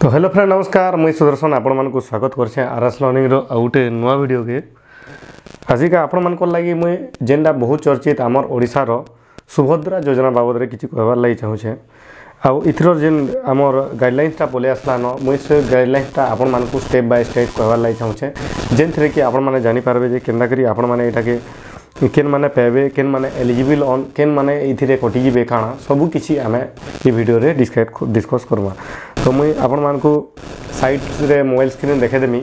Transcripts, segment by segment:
तो hello friend नमस्कार मुई सुदर्शन आपण मानक स्वागत करछे आरएस लर्निंग रो आउटे नुआ वीडियो के आज का आपण मानक लागि मुई जेनडा बहुत चर्चित आमर ओडिसा रो सुभद्रा योजना बाबद रे किछि कहबार लागि चाहूछे आउ इथरो जेन आमर गाइडलाइंस ता बोले आसला न मुई से गाइडलाइंस ता आपण मानक स्टेप बाय स्टेप कहबार लागि चाहूछे जेन थरे कि आपण माने जानि पारबे जे केनदा करी आपण माने एटा के केन माने पेबे केन माने एलिजिबल ऑन केन माने इथिरे कटि जिबे काना सब किछि आमे ई वीडियो रे डिस्कस करबा तो मुई आपण मानकु साइट रे मोबाइल स्क्रीन देखे देमी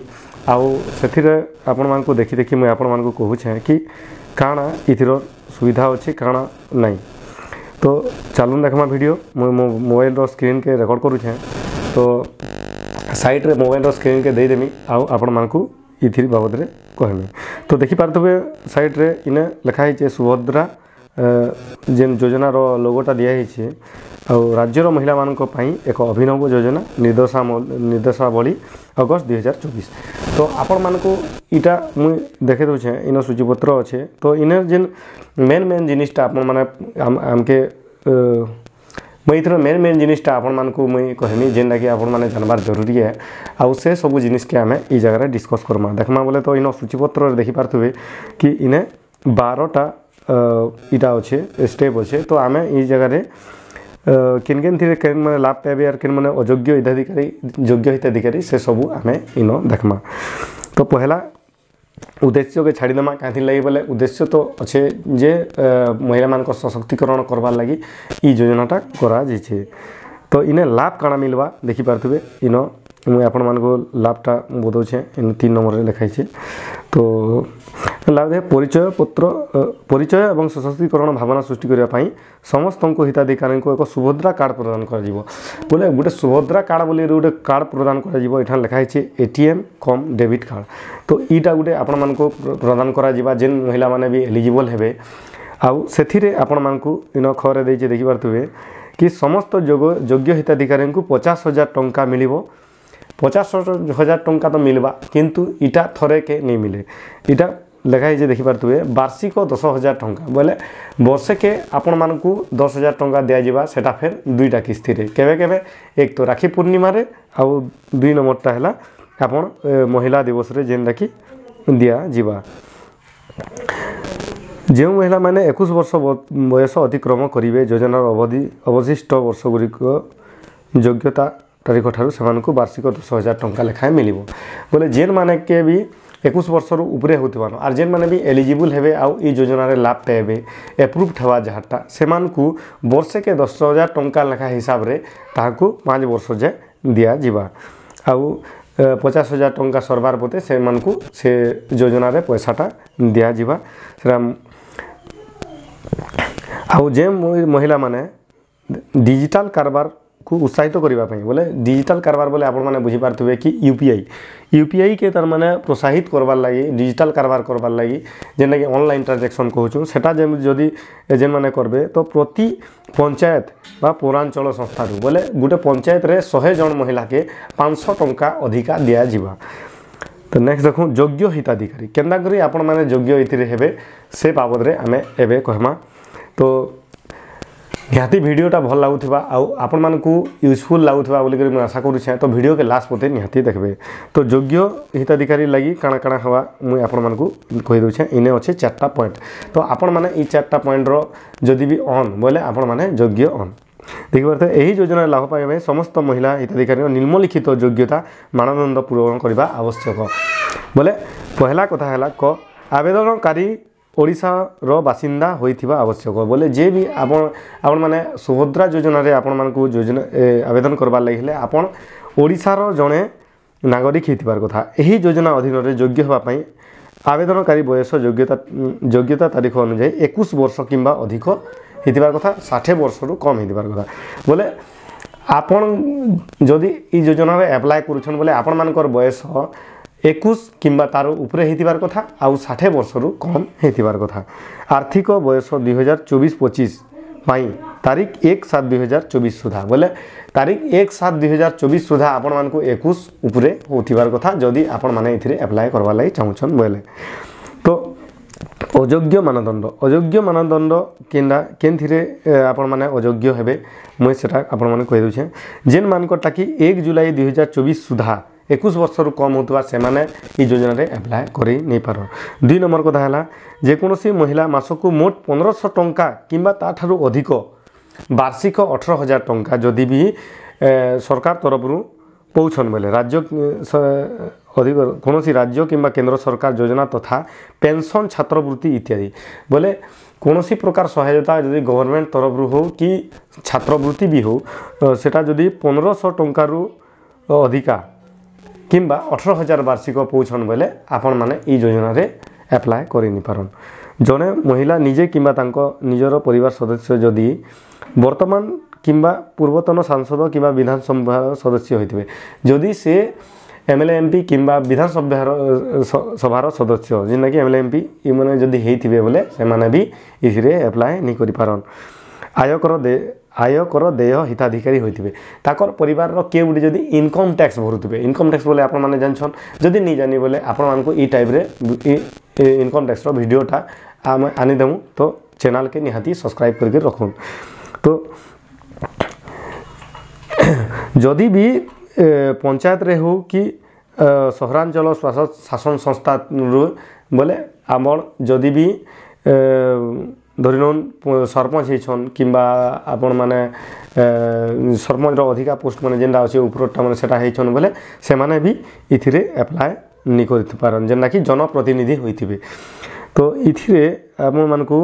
आउ सेथिरे आपण मानकु देखि देखि मुई आपण मानकु कहू छे कि काना इथिरो सुविधा अछि काना नाही तो चालू देखमा वीडियो मुई मोबाइल रो स्क्रीन के रिकॉर्ड करू छे तो साइट रे मोबाइल रो स्क्रीन के दे देमी आउ आपण मानकु इथिर बाबद रे कहमी तो देखि पारतबे साइट रे इने लिखा है सुभद्रा जेन योजना रो लोगोटा दिया है राज्य रो महिला मानक पई एक अभिनव योजना निर्देशावली अगस्त 2024 तो आपण मानकु इटा मुई देखे दउ छे इन सूचीपत्र अच्छे तो इने जेन मेन जिनिसटा आपण माने आमके मैं इथर मेन जिनिसटा आपण मानकु मुई कहमी जेनटा कि आपण माने जानबार जरूरी है आउ से सब जिनिस के आमे ई जगह रे डिस्कस करमा देखमा बोले तो इन सूचीपत्र रे देखि पारथुबे कि इने 12टा इटा अच्छे स्टेप अच्छे तो आमे ई जगह रे किन किन थी केन माने लाभ पाबे यार किन माने अयोग्य हिताधिकारी योग्य हिताधिकारी से सब आमे इनो देखमा तो पहला उद्देश्य के छाड़ी देमा काथि लगी बोले उद्देश्य तो अच्छे जे महिला मान को सशक्तिकरण करबार लगी ई योजनाटा करा जिछे तो इने लाभ काना मिलवा देखि पारथुबे इनो मुई आपण मान को लाभटा बोदौ छे इन 3 नंबर रे लिखाइ छे तो लाभ है परिचय पत्र परिचय एवं सशक्तिकरण भावना सृष्टि करबा पई समस्त हिताधिकारी को एक सुभद्रा कार्ड प्रदान कर जिवो बोले गोटे सुभद्रा कार्ड बोली गोटे कार्ड प्रदान कर जिवो एठा लिखाइ छे एटीएम कम डेबिट कार्ड तो ईटा गोटे आपण मान को प्रदान करा जिबा जेन महिला माने भी एलिजिबल हेबे आउ सेथिरे आपण मान को इन खरे देइ छे देखि पारथुबे कि समस्त योग्य हिताधिकारी को 50,000 टंका मिलिबो 50,000 टंका तो मिलवा किंतु इटा थरे के नहीं मिले इटा लिखाई जे देखि पारथुबे वार्षिक 10,000 टंका बोले वर्षे के आपण मानकु 10,000 टंका दिया जिबा सेटा फिर दुईटा किस्ती रे केबे केबे एक तो राखी पूर्णिमा रे आउ दुई नंबरटा हला आपण महिला दिवस रे जेन राखी दिया जिबा जे महिला माने 21 वर्ष बयस अतिक्रम करिवे योजनार अवधि अवशिष्ट वर्ष गुरी योग्यता तारीख ठारू से वार्षिक 10,000 टंका लेखाएं मिलिबो बोले जेन माने के भी 21 वर्ष रु उपरे होतिबानो आर जेन माने भी एलिजिबल हेबे आउ ई योजना रे लाभ पाबे अप्रूव्ड हवा जहाटा से मानकु वर्षे के 10,000 टंका लेखा हिसाब रे ताकू 5 वर्ष जे दिया जिबा आउ 50,000 टंका सरबार पते से मानकु से योजना रे पैसाटा दिया जिबा सेरा आउ जे महिला माने डिजिटल कारोबार को उत्साहित करबा पई बोले डिजिटल कारबार बोले आपण माने बुझी पारथुबे कि यूपीआई के तार माने प्रोत्साहित करबार लागि डिजिटल कारबार करबार लागि जेना कि ऑनलाइन ट्रांजैक्शन कहूछु सेटा जदी एजेंट माने करबे तो प्रति पंचायत बा पौरांचल संस्था बोले गुटे पंचायत रे 100 जन महिला के 500 टंका अधिका दिया जिबा तो नेक्स्ट देखो योग्य हिताधिकारी केंदा करी आपण माने योग्य इथिरे हेबे से बाबद रे आमे एबे कहमा तो निहाती वीडियोटा भल लगुवा आपण मानकु यूजफुल लगुवा बोली कर आशा करूँ तो वीडियो के लास्ट पते निहाती देखबे तो योग्य हिताधिकारी लगी काଣା काଣା हवा मुई आपण मानकु कहि दउछे इने अच्छे 4टा पॉइंट तो आपण माने ई 4टा पॉइंट रो जदि भी ऑन बोले आपण माने योग्य ऑन देखि पारते एही योजना लाभ पाइबा समस्त महिला हिताधिकारी निम्नलिखित योग्यता मानदंड पूरण करबा आवश्यक बोले पहला कथा हैला क आवेदनकारी ओडिशा रो बासिंदा होइथिबा आवश्यक बोले जे भी आपण माने सुभद्रा योजना रे आपण मानकु योजना आवेदन करबा लागिले आपण ओडिशा रो जणे नागरिक हिथिबार कथा एही योजना अधीन रे योग्य होबा पई आवेदनकारी बयस योग्यता तारीख अनुसार 21 वर्ष किंबा अधिक हिथिबार कथा 60 वर्ष रु कम हिथिबार कथा बोले आपण जदि ई योजना रे अप्लाई करूछन बोले आपण मानकर बयस 21 किंबा तार उपरे हेतिबार कथा आउ 60 वर्ष रु कम हेतिबार कथा आर्थिक बयस 2024-25 पाई तारीख 1/7/2024 सुधा बोले तारीख 1/7/2024 सुधा आपण मानकु 21 उपरे होतिबार कथा जदि आपण माने इथिरे अप्लाई करबा लागि चाहुछन बोले तो अयोग्य मानदंड केन्थिरे आपण माने अयोग्य हेबे मुई सेटा आपण माने कहि दउछे जेन मानकटा कि 1 जुलाई 2024 सुधा 21 वर्ष रु कम होतबा से माने ई योजना रे अप्लाई करि नै पारो। 2 नंबर कथा हला जे कोनोसी महिला मासकु मोट 1500 टंका किंबा ताठारु अधिक वार्षिक 18000 टंका जदि भी सरकार तरफ रु पौछन बेले राज्य अधिक कौन राज्य किंबा केंद्र सरकार योजना तथा पेंशन छात्रवृत्ति इत्यादि बोले कौन प्रकार सहायता जदि गवर्नमेंट तरफ रु हो कि छात्रवृत्ति भी हो सेटा जदि 1500 टंका रु अधिका किंबा 18000 वार्षिक पौछन बेले आपण माने ई योजना रे अप्लाई करि नि पारन। जने महिला निजे किंबा तांको निजर परिवार सदस्य जदि वर्तमान किंबा पूर्वतन सांसद किंबा विधानसभा सदस्य होइथिबे जदि से एमएलए एमपी किंबा विधानसभार सदस्य जिना कि एमएलए एमपी इ माने जदि हेइथिबे बोले से माने भी इथिरे अप्लाई नि करि पारन। आयकर देय हिताधिकारी होइथिबे ताकर परिवार रो के गुडी जदि इनकम टैक्स भरुथिबे इनकम टैक्स बोले आपण माने जानछन जदि नि जानि बोले आपण मानको ई टाइप रे इनकम टैक्स रो वीडियोटा हम आनि देमु तो चैनल के निहाती सब्सक्राइब करके रखुन। तो जदि भी पंचायत रे हो कि सहरांचल शासन संस्था बोले आमर जदि भी धरिन सरपंच होइछन किंबा आपण माने सरपंच रो अधिका पोस्ट माने जेंडा अछि उपरटा माने सेटा होइछन बोले से माने भी इथिरे अप्लाई नि करित पारन जेना कि जनप्रतिनिधि होइथिबे। तो इथिरे आपण मानको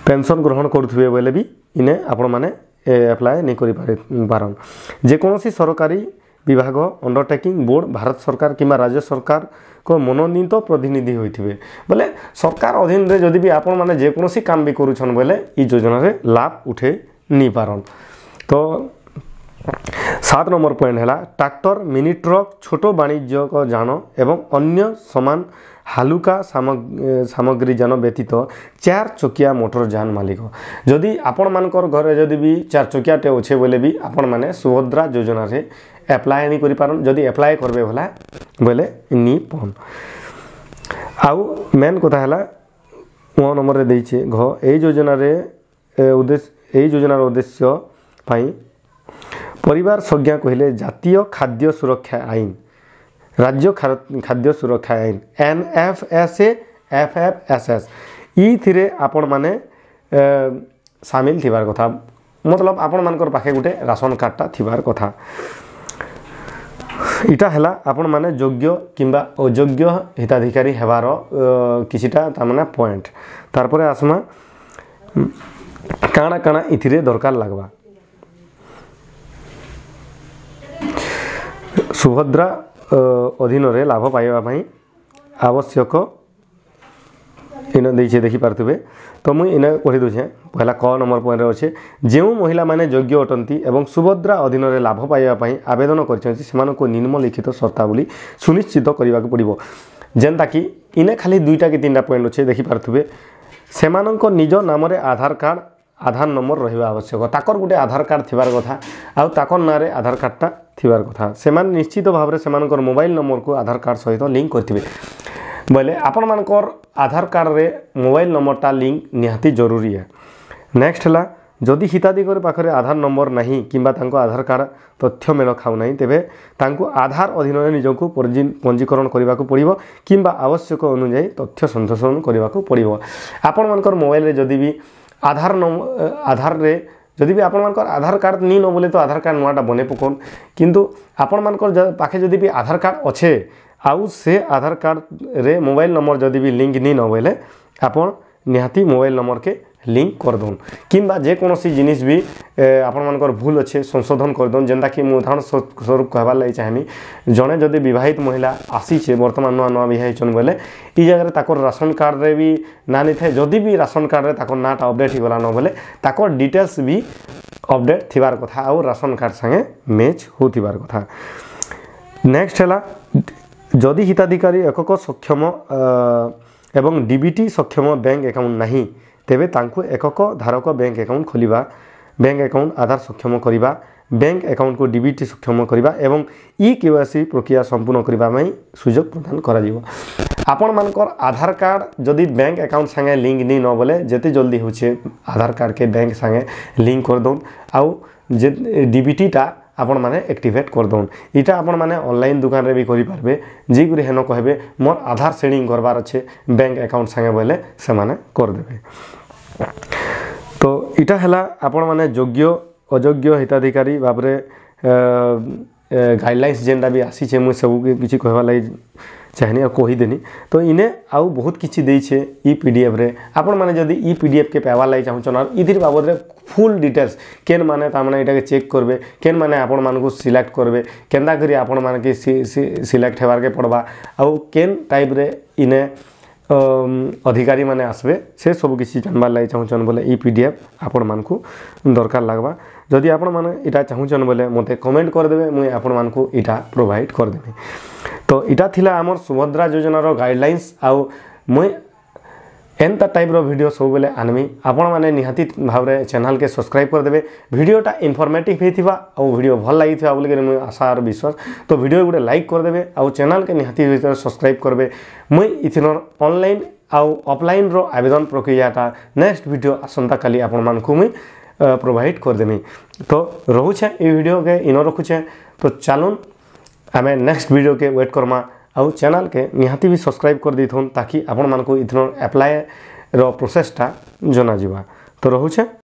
पेंशन ग्रहण करुथिबे बोले भी इने आपण माने अप्लाई नहीं करि पारन। जे कोनोसी सरकारी विभाग अंडरटेकिंग बोर्ड भारत सरकार किंबा राज्य सरकार को मनोनीत प्रतिनिधि होइथिबे बोले सरकार अधीन रे जदि भी आपण माने जे कोनोसी काम भी करूछन बोले ई योजना रे लाभ उठे नि पारन। तो 7 नंबर पॉइंट हैला ट्रैक्टर मिनी ट्रक छोट वाणिज्य को जान एवं अन्य समान हालुका सामग्री जान व्यतीत 4 चकिया मोटर जान मालिक जदि आपण मानकर घरे जदि भी 4 चकियाटे अच्छे बोले भी आपण माने सुभद्रा योजना रे अप्लाई नहीं करि पारन जदि अप्लाई करबे भला बोले नि पन। आउ मेन कथा हैला 1 नंबर रे दैछे घ ए योजना रे उद्देश्य पई परिवार संज्ञा कहले जातीय खाद्य सुरक्षा आईन राज्य खाद्य सुरक्षा आईन NFSA FFSS ई थिरे आपण माने शामिल थिबार कथा मतलब आपण मानकर पाखे गुटे राशन कार्डटा थिबार कथा इटा हला आपण माने योग्य किंबा अयोग्य हिताधिकारी हेबार किछिटा तामाने पॉइंट तार परे आसमा काना काना इथिरे दरकार लागबा। सुभद्रा अधीन रे लाभ पाइबा पई आवश्यक इन दैछे देखि पारथुबे। तो मुई इने पढि दोछे पहला क नंबर पॉइंट रे अछि जेउ महिला माने योग्य अटंती एवं सुभद्रा अधीन रे लाभ पाइबा पई आवेदन करछन्ति सेमानको निम्नलिखित शर्तावली सुनिश्चित करबाक पड़िबो जेंता कि इने खाली 2टा कि 3टा पॉइंट अछि देखि पारथुबे सेमानको निज नाम रे आधार नंबर रहिबा आवश्यक ताकर गुटे आधार कार्ड थिबार कथा आ ताकर नारे आधार कार्डटा थिबार कथा सेमान निश्चित भाव रे सेमानकर मोबाइल नंबर को आधार कार्ड सहित लिंक करथिबे बोले आपण मानकर आधार कार्ड रे मोबाइल नंबरटा लिंक निहाती जरूरी है। नेक्स्ट हला जदि हिताधिकारी पाखरे आधार नंबर नहीं किंबा तांको आधार कार्ड तथ्य मेल खाउ नहीं तेबे तांको आधार अधीन रे निजको पंजीकरण करबा को पड़िबो किंबा आवश्यक अनुसार तथ्य संशोधन करबा को पड़िबो। आपण मानकर मोबाइल रे जदि भी आधार रे जदि भी आपण मानकर आधार कार्ड नी न बोले तो आधार कार्ड नुआटा बने पकोन किंतु आपण मानकर पाखे जदि भी आधार कार्ड अच्छे आउ से आधार कार्ड रे मोबाइल नंबर जदि भी लिंक नी न बोले आपण निहाती मोबाइल नंबर के लिंक कर दोन किंबा जे कोनोसी जिनिस भी आपण मानकर भूल अच्छे संशोधन कर दोन जेंता कि उदाहरण स्वरूप कहबार लागि चाहेमी जने जदि विवाहित महिला आसी छे वर्तमान नवा बिहाई चन बोले ई जगह रे ताकर राशन कार्ड रे भी ना नि थे जदि भी राशन कार्ड रे ताकर नाटा अपडेट हिगला न बोले ताकर डिटेल्स भी अपडेट थिबार कथा आ राशन कार्ड संगे मैच होतिबार कथा। नेक्स्ट हला जदि हिताधिकारी एकक सक्षम एवं डीबीटी सक्षम बैंक अकाउंट नहीं तेबे तांको एकक धारक बैंक अकाउंट खोलिबा बैंक अकाउंट आधार सक्षम करिबा बैंक अकाउंट को डीबीटी सक्षम करवा एवं ई केवाईसी प्रक्रिया संपूर्ण करने सुजोग प्रदान कर आपण मानकर आधार कार्ड जदि बैंक अकाउंट संगे लिंक नहीं न बोले जिते जल्दी होचे आधार कार्ड के बैंक संगे लिंक कर दौन आउ जे डीबीटीटा आपण माने एक्टिवेट कर दौन इटा आपण माने ऑनलाइन दुकान रे भी करि पारबे जी गुरी हेनो कहबे मोर आधार सेडिंग करबार अच्छे बैंक अकाउंट संगे बोले से माने कर देबे। तो इटा हला आपण माने योग्य अयोग्य हिताधिकारी बाबरे गाइडलाइंस जेनटा भी आसी छे मु सब किछि कहबा लागि चाहनी और कहीदेनी। तो इने आउ बहुत किसी देछे ई पीडीएफ रे आपण माने जदि ई पीडीएफ के पावा लागि चाहछन और इधिर बाबद रे फुल डिटेल्स केन माने ता माने एटा के चेक करबे केन माने आपण मानकु सिलेक्ट करबे केंदा करी आपण माने के सिलेक्ट हेबार के पड़बा आउ केन टाइप रे इने अधिकारी माने आसबे से सब किसी जानबार लागि चाहछन बोले ई पीडीएफ आपण मानकु दरकार लागबा। जदि आपण माने इटा चाहछन बोले मते कमेंट कर देबे मुई आपण मानकु इटा प्रोवाइड कर देबे। तो इटा थिला हमर सुभद्रा योजनार गाइडलाइंस आउ मुई एंता टाइप रो वीडियो सब बेले आनमी आपण माने निहाती भाव रे चैनल के सब्सक्राइब कर देबे। वीडियोटा इन्फॉर्मेटिव हेथिबा आ वीडियो भल लागिथिबा बोली के मुई आशा और विश्वास। तो वीडियो गुडे लाइक कर देबे आ चैनल के निहाती भीतर सब्सक्राइब करबे। मुई इथिनर ऑनलाइन आ ऑफलाइन रो आवेदन प्रक्रियाटा नेक्स्ट वीडियो आसंता काली आपण मानकु मुई प्रोवाइड कर देमी। तो रहुछे ए वीडियो के इनो रखुछे। तो चलून आमे नेक्स्ट वीडियो के वेट करमा आउ चैनल के निहाती भी सब्सक्राइब कर दी ताकि आपण मानकु इथनो अप्लाई रो प्रोसेसटा जना जिबा। तो रहुछे।